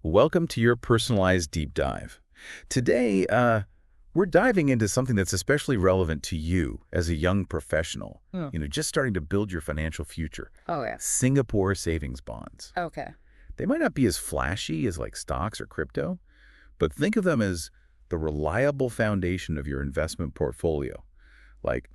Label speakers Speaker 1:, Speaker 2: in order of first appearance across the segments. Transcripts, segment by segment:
Speaker 1: Welcome to your personalized deep dive. Today, we're diving into something that's especially relevant to you as a young professional,
Speaker 2: Hmm.
Speaker 1: just starting to build your financial future.
Speaker 2: Oh, yeah.
Speaker 1: Singapore savings bonds.
Speaker 2: Okay.
Speaker 1: They might not be as flashy as like stocks or crypto, but think of them as the reliable foundation of your investment portfolio. Like,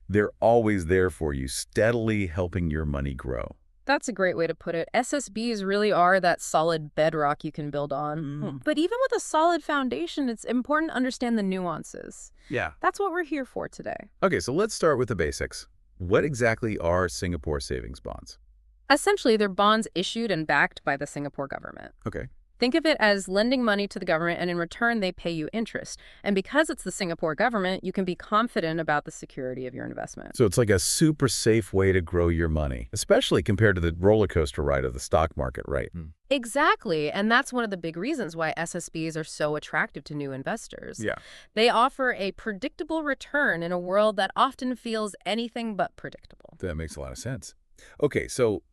Speaker 1: they're always there for you, steadily helping your money grow.
Speaker 2: That's a great way to put it. SSBs really are that solid bedrock you can build on. But even with a solid foundation, it's important to understand the nuances.
Speaker 1: Yeah.
Speaker 2: That's what we're here for today.
Speaker 1: Okay, so let's start with the basics. What exactly are Singapore savings bonds?
Speaker 2: Essentially, they're bonds issued and backed by the Singapore government.
Speaker 1: Okay.
Speaker 2: Think of it as lending money to the government, and in return, they pay you interest. And because it's the Singapore government, you can be confident about the security of your investment.
Speaker 1: So it's like a super safe way to grow your money, especially compared to the roller coaster ride of the stock market, right?
Speaker 2: Exactly, and that's one of the big reasons why SSBs are so attractive to new investors.
Speaker 1: Yeah.
Speaker 2: They offer a predictable return in a world that often feels anything but predictable.
Speaker 1: That makes a lot of sense. Okay, so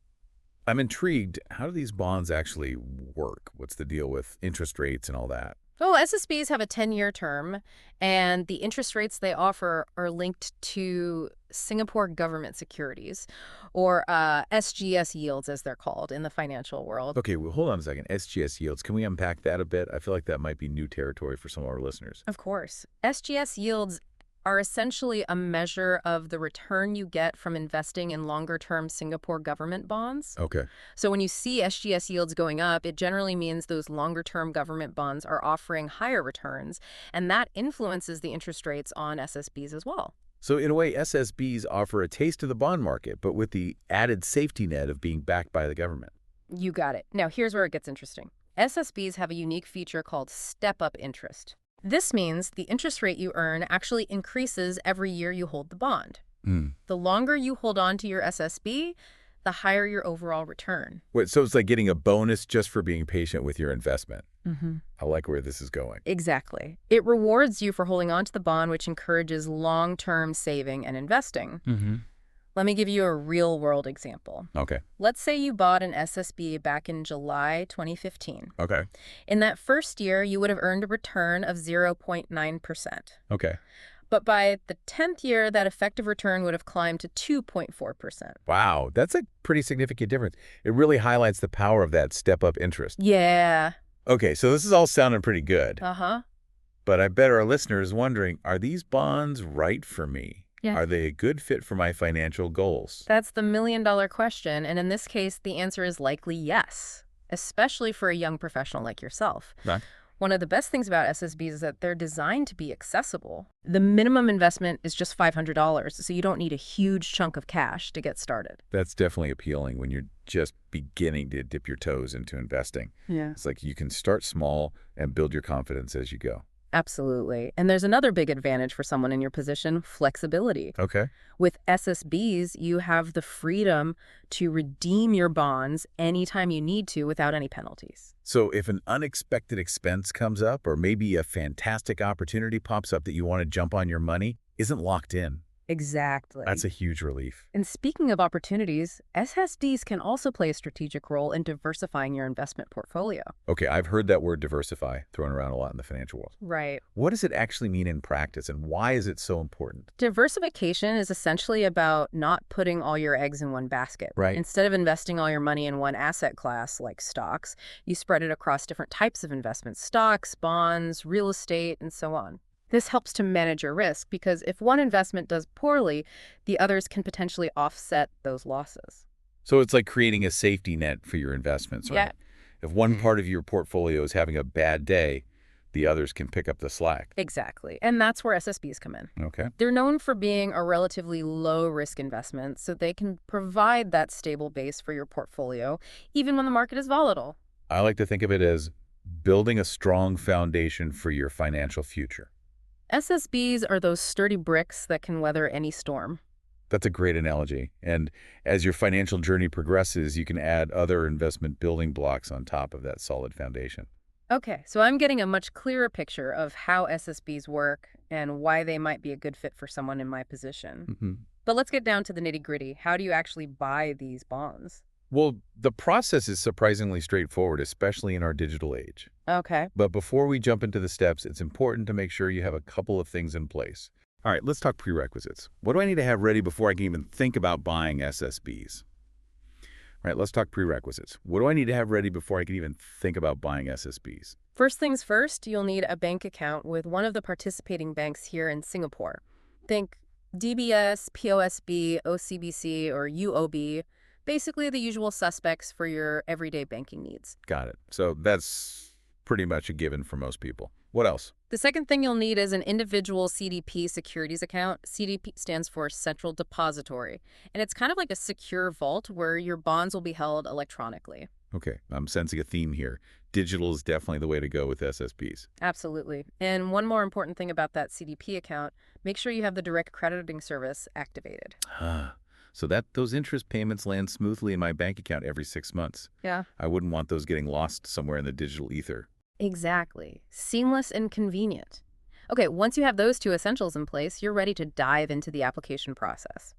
Speaker 1: I'm intrigued. How do these bonds actually work? What's the deal with interest rates and all that?
Speaker 2: Well, SSBs have a 10-year term, and the interest rates they offer are linked to Singapore government securities, or SGS yields, as they're called in the financial world.
Speaker 1: Okay, well, hold on a second. SGS yields. Can we unpack that a bit? I feel like that might be new territory for some of our listeners.
Speaker 2: Of course. SGS yields are essentially a measure of the return you get from investing in longer-term Singapore government bonds.
Speaker 1: Okay.
Speaker 2: So when you see SGS yields going up, it generally means those longer-term government bonds are offering higher returns, and that influences the interest rates on SSBs as well.
Speaker 1: So in a way, SSBs offer a taste of the bond market, but with the added safety net of being backed by the government.
Speaker 2: You got it. Now, here's where it gets interesting. SSBs have a unique feature called step-up interest. This means the interest rate you earn actually increases every year you hold the bond. The longer you hold on to your SSB, the higher your overall return.
Speaker 1: Wait, so it's like getting a bonus just for being patient with your investment.
Speaker 2: Mm-hmm.
Speaker 1: I like where this is going.
Speaker 2: Exactly. It rewards you for holding on to the bond, which encourages long-term saving and investing. Let me give you a real-world example.
Speaker 1: Okay.
Speaker 2: Let's say you bought an SSB back in July 2015.
Speaker 1: Okay.
Speaker 2: In that first year, you would have earned a return of 0.9%.
Speaker 1: Okay.
Speaker 2: But by the 10th year, that effective return would have climbed to 2.4%.
Speaker 1: Wow, that's a pretty significant difference. It really highlights the power of that step-up interest.
Speaker 2: Yeah.
Speaker 1: Okay, so this is all sounding pretty good.
Speaker 2: Uh-huh.
Speaker 1: But I bet our listener is wondering, are these bonds right for me?
Speaker 2: Yeah.
Speaker 1: Are they a good fit for my financial goals?
Speaker 2: That's the million-dollar question, and in this case, the answer is likely yes, especially for a young professional like yourself.
Speaker 1: Right.
Speaker 2: One of the best things about SSBs is that they're designed to be accessible. The minimum investment is just $500, so you don't need a huge chunk of cash to get started.
Speaker 1: That's definitely appealing when you're just beginning to dip your toes into investing.
Speaker 2: Yeah.
Speaker 1: It's like you can start small and build your confidence as you go.
Speaker 2: Absolutely. And there's another big advantage for someone in your position, flexibility.
Speaker 1: Okay.
Speaker 2: With SSBs, you have the freedom to redeem your bonds anytime you need to without any penalties.
Speaker 1: So if an unexpected expense comes up or maybe a fantastic opportunity pops up that you want to jump on your money, isn't locked in.
Speaker 2: Exactly.
Speaker 1: That's a huge relief.
Speaker 2: And speaking of opportunities, SSBs can also play a strategic role in diversifying your investment portfolio.
Speaker 1: Okay, I've heard that word diversify thrown around a lot in the financial world.
Speaker 2: Right.
Speaker 1: What does it actually mean in practice and why is it so important?
Speaker 2: Diversification is essentially about not putting all your eggs in one basket.
Speaker 1: Right.
Speaker 2: Instead of investing all your money in one asset class like stocks, you spread it across different types of investments: stocks, bonds, real estate, and so on. This helps to manage your risk because if one investment does poorly, the others can potentially offset those losses.
Speaker 1: So it's like creating a safety net for your investments, right?
Speaker 2: Yeah.
Speaker 1: If one part of your portfolio is having a bad day, the others can pick up the slack.
Speaker 2: Exactly. And that's where SSBs come in.
Speaker 1: Okay.
Speaker 2: They're known for being a relatively low-risk investment, so they can provide that stable base for your portfolio, even when the market is volatile.
Speaker 1: I like to think of it as building a strong foundation for your financial future.
Speaker 2: SSBs are those sturdy bricks that can weather any storm.
Speaker 1: That's a great analogy. And as your financial journey progresses, you can add other investment building blocks on top of that solid foundation.
Speaker 2: Okay, so I'm getting a much clearer picture of how SSBs work and why they might be a good fit for someone in my position. But let's get down to the nitty-gritty. How do you actually buy these bonds?
Speaker 1: Well, the process is surprisingly straightforward, especially in our digital age.
Speaker 2: Okay.
Speaker 1: But before we jump into the steps, it's important to make sure you have a couple of things in place. All right, let's talk prerequisites. What do I need to have ready before I can even think about buying SSBs? All right, let's talk prerequisites. What do I need to have ready before I can even think about buying SSBs?
Speaker 2: First things first, you'll need a bank account with one of the participating banks here in Singapore. Think DBS, POSB, OCBC, or UOB, basically the usual suspects for your everyday banking needs.
Speaker 1: Got it. So that's pretty much a given for most people. What else?
Speaker 2: The second thing you'll need is an individual CDP securities account. CDP stands for Central Depository, and it's kind of like a secure vault where your bonds will be held electronically.
Speaker 1: Okay, I'm sensing a theme here. Digital is definitely the way to go with SSBs.
Speaker 2: Absolutely. And one more important thing about that CDP account, make sure you have the direct crediting service activated.
Speaker 1: Ah, so that those interest payments land smoothly in my bank account every 6 months.
Speaker 2: Yeah.
Speaker 1: I wouldn't want those getting lost somewhere in the digital ether.
Speaker 2: Exactly. Seamless and convenient. Okay, once you have those two essentials in place, you're ready to dive into the application process.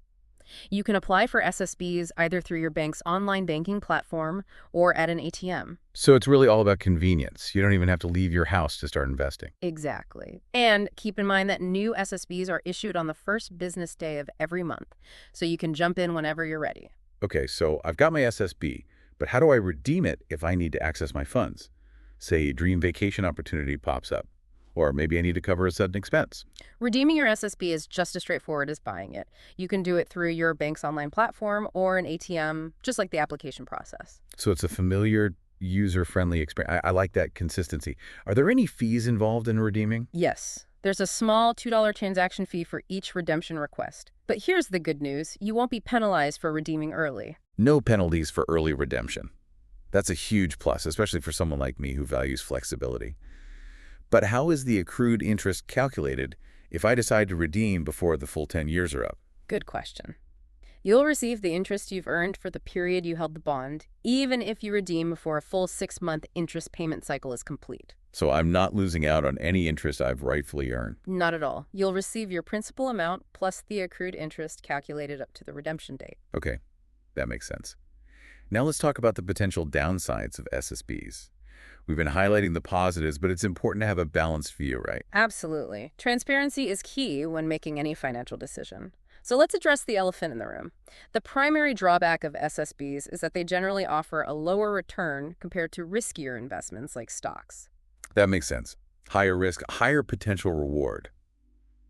Speaker 2: You can apply for SSBs either through your bank's online banking platform or at an ATM.
Speaker 1: So it's really all about convenience. You don't even have to leave your house to start investing.
Speaker 2: Exactly. And keep in mind that new SSBs are issued on the first business day of every month, so you can jump in whenever you're ready.
Speaker 1: Okay, so I've got my SSB, but how do I redeem it if I need to access my funds? Say a dream vacation opportunity pops up, or maybe I need to cover a sudden expense.
Speaker 2: Redeeming your SSB is just as straightforward as buying it. You can do it through your bank's online platform or an ATM, just like the application process.
Speaker 1: So it's a familiar, user-friendly experience. I like that consistency. Are there any fees involved in redeeming?
Speaker 2: Yes, there's a small $2 transaction fee for each redemption request. But here's the good news. You won't be penalized for redeeming early.
Speaker 1: No penalties for early redemption. That's a huge plus, especially for someone like me who values flexibility. But how is the accrued interest calculated if I decide to redeem before the full 10 years are up?
Speaker 2: Good question. You'll receive the interest you've earned for the period you held the bond, even if you redeem before a full 6-month interest payment cycle is complete.
Speaker 1: So I'm not losing out on any interest I've rightfully earned.
Speaker 2: Not at all. You'll receive your principal amount plus the accrued interest calculated up to the redemption date.
Speaker 1: Okay, that makes sense. Now let's talk about the potential downsides of SSBs. We've been highlighting the positives, but it's important to have a balanced view, right?
Speaker 2: Absolutely. Transparency is key when making any financial decision. So let's address the elephant in the room. The primary drawback of SSBs is that they generally offer a lower return compared to riskier investments like stocks.
Speaker 1: That makes sense. Higher risk, higher potential reward.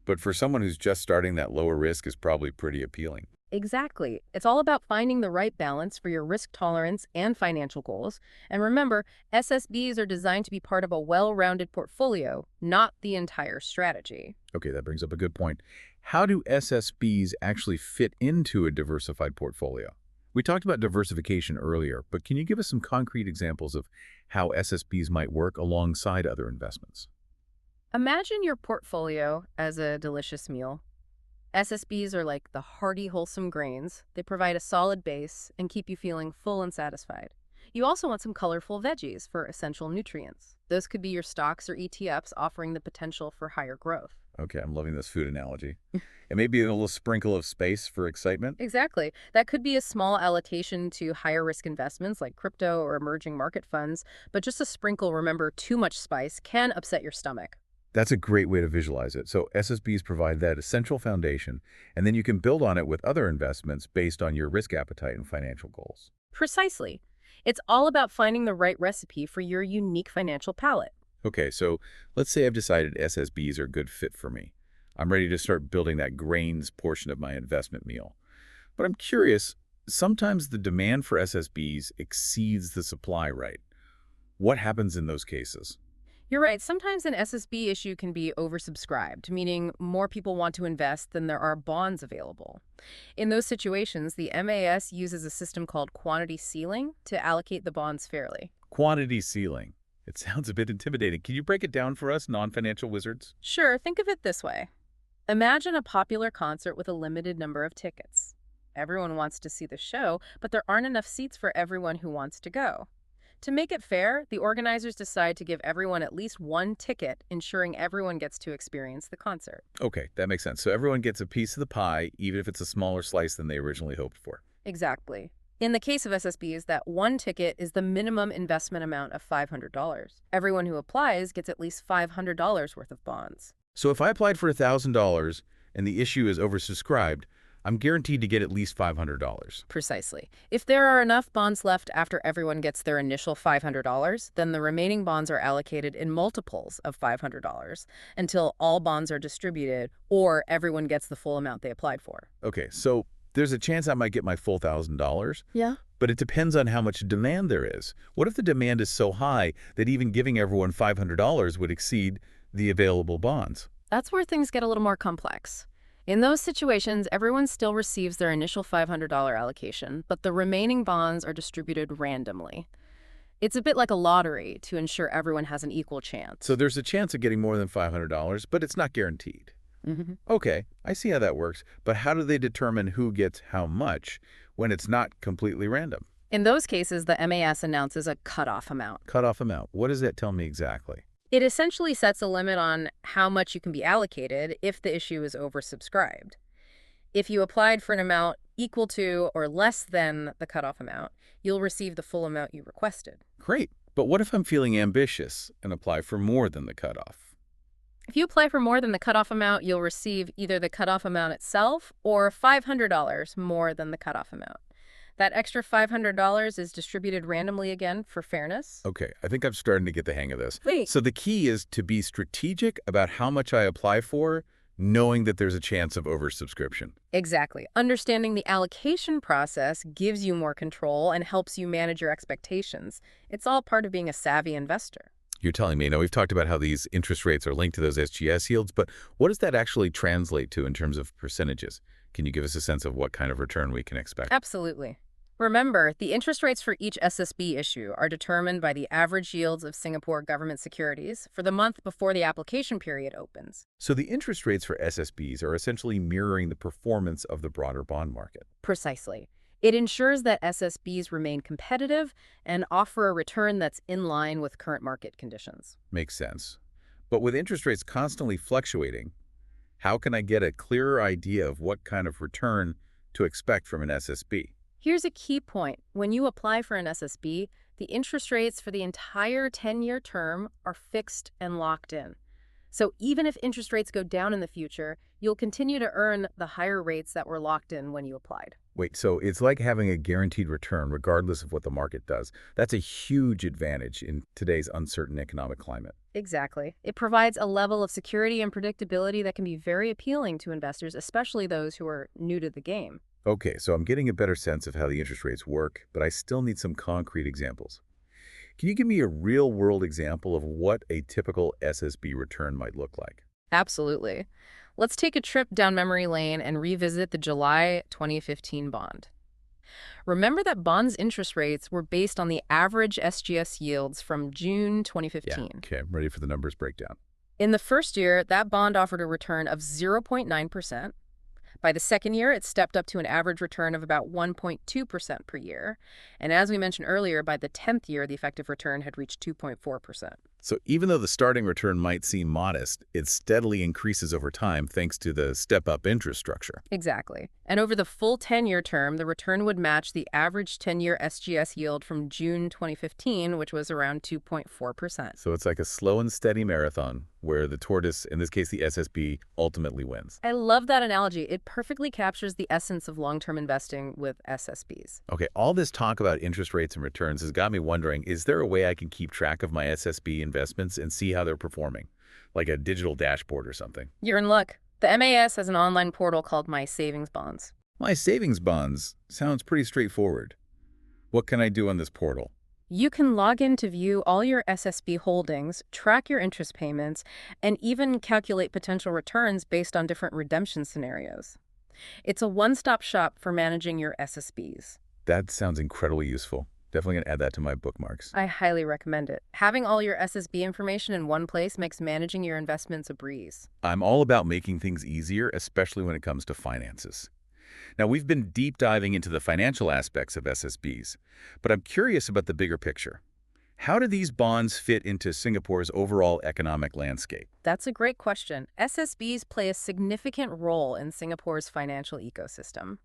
Speaker 1: But for someone who's just starting, that lower risk is probably pretty appealing.
Speaker 2: Exactly. It's all about finding the right balance for your risk tolerance and financial goals. And remember, SSBs are designed to be part of a well-rounded portfolio, not the entire strategy.
Speaker 1: Okay, that brings up a good point. How do SSBs actually fit into a diversified portfolio? We talked about diversification earlier, but can you give us some concrete examples of how SSBs might work alongside other investments?
Speaker 2: Imagine your portfolio as a delicious meal. SSBs are like the hearty, wholesome grains. They provide a solid base and keep you feeling full and satisfied. You also want some colorful veggies for essential nutrients. Those could be your stocks or ETFs offering the potential for higher growth.
Speaker 1: Okay, I'm loving this food analogy. And maybe a little sprinkle of space for excitement?
Speaker 2: Exactly. That could be a small allocation to higher risk investments like crypto or emerging market funds, but just a sprinkle, remember, too much spice can upset your stomach.
Speaker 1: That's a great way to visualize it. So SSBs provide that essential foundation, and then you can build on it with other investments based on your risk appetite and financial goals.
Speaker 2: Precisely. It's all about finding the right recipe for your unique financial palette.
Speaker 1: Okay, so let's say I've decided SSBs are a good fit for me. I'm ready to start building that grains portion of my investment meal. But I'm curious, sometimes the demand for SSBs exceeds the supply, right? What happens in those cases?
Speaker 2: You're right. Sometimes an SSB issue can be oversubscribed, meaning more people want to invest than there are bonds available. In those situations, the MAS uses a system called quantity ceiling to allocate the bonds fairly.
Speaker 1: Quantity ceiling. It sounds a bit intimidating. Can you break it down for us, non-financial wizards?
Speaker 2: Sure, think of it this way. Imagine a popular concert with a limited number of tickets. Everyone wants to see the show, but there aren't enough seats for everyone who wants to go. To make it fair, the organizers decide to give everyone at least one ticket, ensuring everyone gets to experience the concert.
Speaker 1: Okay, that makes sense. So everyone gets a piece of the pie, even if it's a smaller slice than they originally hoped for.
Speaker 2: Exactly. In the case of SSBs, that one ticket is the minimum investment amount of $500. Everyone who applies gets at least $500 worth of bonds.
Speaker 1: So if I applied for $1,000 and the issue is oversubscribed, I'm guaranteed to get at least $500.
Speaker 2: Precisely. If there are enough bonds left after everyone gets their initial $500, then the remaining bonds are allocated in multiples of $500 until all bonds are distributed or everyone gets the full amount they applied for.
Speaker 1: Okay, so there's a chance I might get my full $1,000,
Speaker 2: Yeah.
Speaker 1: but it depends on how much demand there is. What if the demand is so high that even giving everyone $500 would exceed the available bonds?
Speaker 2: That's where things get a little more complex. In those situations, everyone still receives their initial $500 allocation, but the remaining bonds are distributed randomly. It's a bit like a lottery to ensure everyone has an equal chance.
Speaker 1: So there's a chance of getting more than $500, but it's not guaranteed. Okay, I see how that works, but how do they determine who gets how much when it's not completely random?
Speaker 2: In those cases, the MAS announces a cutoff amount.
Speaker 1: Cutoff amount. What does that tell me exactly?
Speaker 2: It essentially sets a limit on how much you can be allocated if the issue is oversubscribed. If you applied for an amount equal to or less than the cutoff amount, you'll receive the full amount you requested.
Speaker 1: Great, but what if I'm feeling ambitious and apply for more than the cutoff?
Speaker 2: If you apply for more than the cutoff amount, you'll receive either the cutoff amount itself or $500 more than the cutoff amount. That extra $500 is distributed randomly again for fairness.
Speaker 1: Okay, I think I'm starting to get the hang of this.
Speaker 2: Wait.
Speaker 1: So the key is to be strategic about how much I apply for, knowing that there's a chance of oversubscription.
Speaker 2: Exactly. Understanding the allocation process gives you more control and helps you manage your expectations. It's all part of being a savvy investor.
Speaker 1: You're telling me, now we've talked about how these interest rates are linked to those SGS yields, but what does that actually translate to in terms of percentages? Can you give us a sense of what kind of return we can expect?
Speaker 2: Absolutely. Remember, the interest rates for each SSB issue are determined by the average yields of Singapore government securities for the month before the application period opens.
Speaker 1: So the interest rates for SSBs are essentially mirroring the performance of the broader bond market.
Speaker 2: Precisely. It ensures that SSBs remain competitive and offer a return that's in line with current market conditions.
Speaker 1: Makes sense. But with interest rates constantly fluctuating, how can I get a clearer idea of what kind of return to expect from an SSB?
Speaker 2: Here's a key point. When you apply for an SSB, the interest rates for the entire 10-year term are fixed and locked in. So even if interest rates go down in the future, you'll continue to earn the higher rates that were locked in when you applied.
Speaker 1: Wait, so it's like having a guaranteed return regardless of what the market does. That's a huge advantage in today's uncertain economic climate.
Speaker 2: Exactly. It provides a level of security and predictability that can be very appealing to investors, especially those who are new to the game.
Speaker 1: Okay, so I'm getting a better sense of how the interest rates work, but I still need some concrete examples. Can you give me a real-world example of what a typical SSB return might look like?
Speaker 2: Absolutely. Let's take a trip down memory lane and revisit the July 2015 bond. Remember that bonds' interest rates were based on the average SGS yields from June 2015.
Speaker 1: Yeah, okay, I'm ready for the numbers breakdown.
Speaker 2: In the first year, that bond offered a return of 0.9%. By the second year, it stepped up to an average return of about 1.2% per year. And as we mentioned earlier, by the 10th year, the effective return had reached 2.4%.
Speaker 1: So even though the starting return might seem modest, it steadily increases over time thanks to the step-up interest structure.
Speaker 2: Exactly. And over the full 10-year term, the return would match the average 10-year SGS yield from June 2015, which was around 2.4%.
Speaker 1: So it's like a slow and steady marathon where the tortoise, in this case the SSB, ultimately wins.
Speaker 2: I love that analogy. It perfectly captures the essence of long-term investing with SSBs.
Speaker 1: Okay, all this talk about interest rates and returns has got me wondering, is there a way I can keep track of my SSB investments and see how they're performing? Like a digital dashboard or something.
Speaker 2: You're in luck. The MAS has an online portal called My Savings Bonds.
Speaker 1: My Savings Bonds sounds pretty straightforward. What can I do on this portal?
Speaker 2: You can log in to view all your SSB holdings, track your interest payments, and even calculate potential returns based on different redemption scenarios. It's a one-stop shop for managing your SSBs.
Speaker 1: That sounds incredibly useful. Definitely going to add that to my bookmarks.
Speaker 2: I highly recommend it. Having all your SSB information in one place makes managing your investments a breeze.
Speaker 1: I'm all about making things easier, especially when it comes to finances. Now, we've been deep diving into the financial aspects of SSBs, but I'm curious about the bigger picture. How do these bonds fit into Singapore's overall economic landscape?
Speaker 2: That's a great question. SSBs play a significant role in Singapore's financial ecosystem.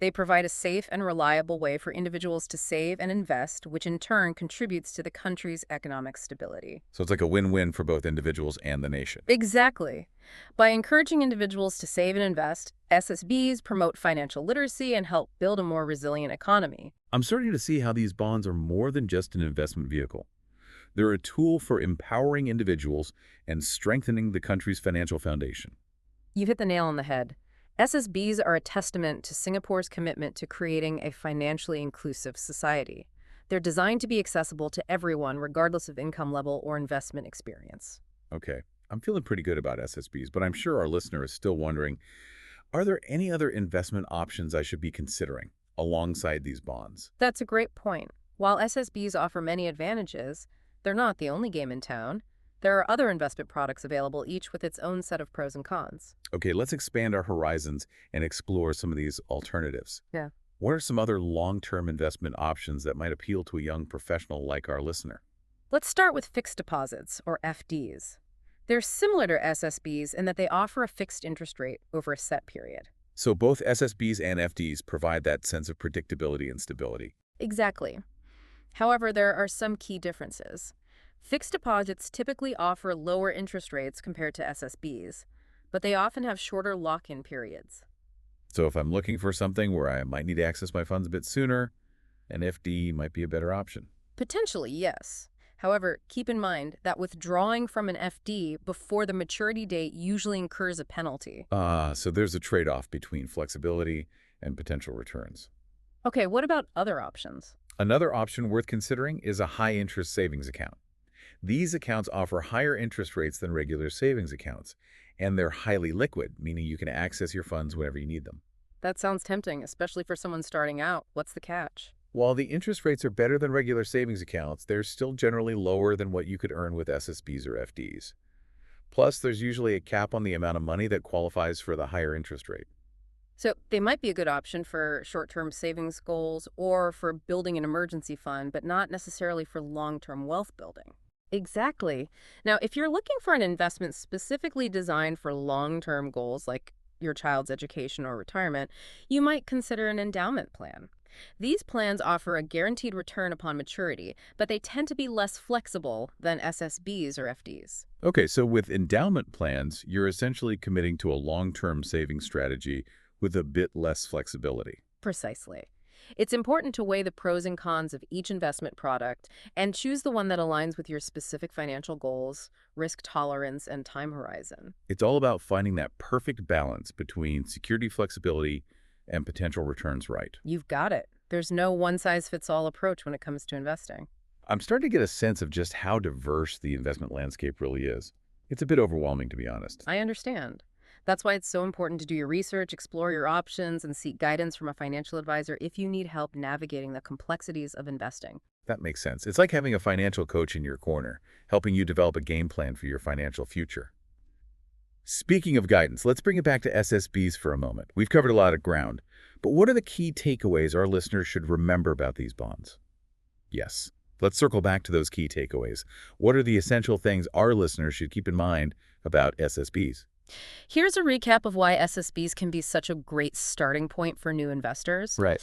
Speaker 2: They provide a safe and reliable way for individuals to save and invest, which in turn contributes to the country's economic stability.
Speaker 1: So it's like a win-win for both individuals and the nation.
Speaker 2: Exactly. By encouraging individuals to save and invest, SSBs promote financial literacy and help build a more resilient economy.
Speaker 1: I'm starting to see how these bonds are more than just an investment vehicle. They're a tool for empowering individuals and strengthening the country's financial foundation.
Speaker 2: You've hit the nail on the head. SSBs are a testament to Singapore's commitment to creating a financially inclusive society. They're designed to be accessible to everyone, regardless of income level or investment experience.
Speaker 1: Okay, I'm feeling pretty good about SSBs, but I'm sure our listener is still wondering, are there any other investment options I should be considering alongside these bonds?
Speaker 2: That's a great point. While SSBs offer many advantages, they're not the only game in town. There are other investment products available, each with its own set of pros and cons.
Speaker 1: Okay, let's expand our horizons and explore some of these alternatives.
Speaker 2: Yeah.
Speaker 1: What are some other long-term investment options that might appeal to a young professional like our listener?
Speaker 2: Let's start with fixed deposits, or FDs. They're similar to SSBs in that they offer a fixed interest rate over a set period.
Speaker 1: So both SSBs and FDs provide that sense of predictability and stability.
Speaker 2: Exactly. However, there are some key differences. Fixed deposits typically offer lower interest rates compared to SSBs, but they often have shorter lock-in periods.
Speaker 1: So if I'm looking for something where I might need to access my funds a bit sooner, an FD might be a better option.
Speaker 2: Potentially, yes. However, keep in mind that withdrawing from an FD before the maturity date usually incurs a penalty.
Speaker 1: So there's a trade-off between flexibility and potential returns.
Speaker 2: Okay, what about other options?
Speaker 1: Another option worth considering is a high-interest savings account. These accounts offer higher interest rates than regular savings accounts, and they're highly liquid, meaning you can access your funds whenever you need them.
Speaker 2: That sounds tempting, especially for someone starting out. What's the catch?
Speaker 1: While the interest rates are better than regular savings accounts, they're still generally lower than what you could earn with SSBs or FDs. Plus, there's usually a cap on the amount of money that qualifies for the higher interest rate.
Speaker 2: So they might be a good option for short-term savings goals or for building an emergency fund, but not necessarily for long-term wealth building. Exactly. Now, if you're looking for an investment specifically designed for long-term goals like your child's education or retirement, you might consider an endowment plan. These plans offer a guaranteed return upon maturity, but they tend to be less flexible than SSBs or FDs.
Speaker 1: Okay, so with endowment plans, you're essentially committing to a long-term savings strategy with a bit less flexibility.
Speaker 2: Precisely. It's important to weigh the pros and cons of each investment product and choose the one that aligns with your specific financial goals, risk tolerance, and time horizon.
Speaker 1: It's all about finding that perfect balance between security flexibility and potential returns right.
Speaker 2: You've got it. There's no one-size-fits-all approach when it comes to investing.
Speaker 1: I'm starting to get a sense of just how diverse the investment landscape really is. It's a bit overwhelming, to be honest.
Speaker 2: I understand. That's why it's so important to do your research, explore your options, and seek guidance from a financial advisor if you need help navigating the complexities of investing.
Speaker 1: That makes sense. It's like having a financial coach in your corner, helping you develop a game plan for your financial future. Speaking of guidance, let's bring it back to SSBs for a moment. We've covered a lot of ground, but what are the key takeaways our listeners should remember about these bonds? Yes, let's circle back to those key takeaways. What are the essential things our listeners should keep in mind about SSBs?
Speaker 2: Here's a recap of why SSBs can be such a great starting point for new investors.
Speaker 1: Right.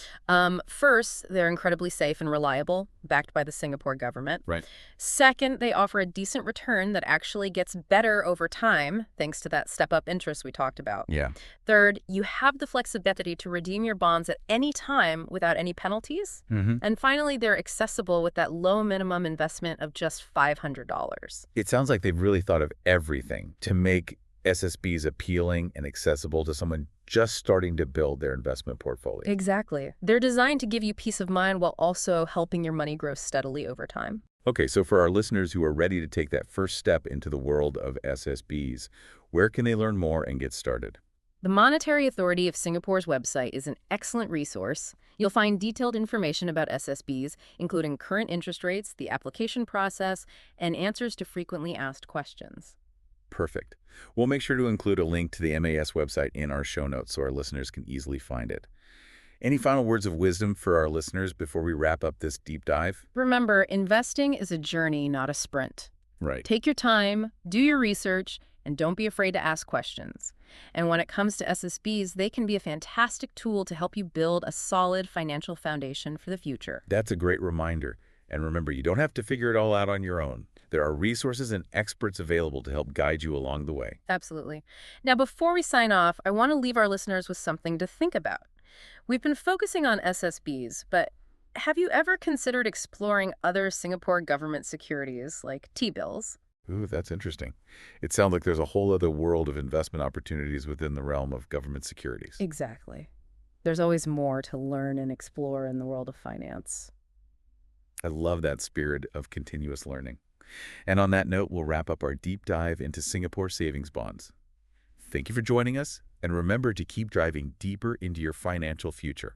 Speaker 2: First, they're incredibly safe and reliable, backed by the Singapore government.
Speaker 1: Right.
Speaker 2: Second, they offer a decent return that actually gets better over time, thanks to that step-up interest we talked about.
Speaker 1: Yeah.
Speaker 2: Third, you have the flexibility to redeem your bonds at any time without any penalties. And finally, they're accessible with that low minimum investment of just $500.
Speaker 1: It sounds like they've really thought of everything to make SSBs appealing and accessible to someone just starting to build their investment portfolio.
Speaker 2: Exactly. They're designed to give you peace of mind while also helping your money grow steadily over time.
Speaker 1: Okay, so for our listeners who are ready to take that first step into the world of SSBs, where can they learn more and get started?
Speaker 2: The Monetary Authority of Singapore's website is an excellent resource. You'll find detailed information about SSBs, including current interest rates, the application process, and answers to frequently asked questions.
Speaker 1: Perfect. We'll make sure to include a link to the MAS website in our show notes so our listeners can easily find it. Any final words of wisdom for our listeners before we wrap up this deep dive?
Speaker 2: Remember, investing is a journey, not a sprint.
Speaker 1: Right.
Speaker 2: Take your time, do your research, And don't be afraid to ask questions. And when it comes to SSBs, they can be a fantastic tool to help you build a solid financial foundation for the future.
Speaker 1: That's a great reminder. And remember, you don't have to figure it all out on your own. There are resources and experts available to help guide you along the way.
Speaker 2: Absolutely. Now, before we sign off, I want to leave our listeners with something to think about. We've been focusing on SSBs, but have you ever considered exploring other Singapore government securities like T-bills?
Speaker 1: Ooh, that's interesting. It sounds like there's a whole other world of investment opportunities within the realm of government securities.
Speaker 2: Exactly. There's always more to learn and explore in the world of finance.
Speaker 1: I love that spirit of continuous learning. And on that note, we'll wrap up our deep dive into Singapore savings bonds. Thank you for joining us, and remember to keep driving deeper into your financial future.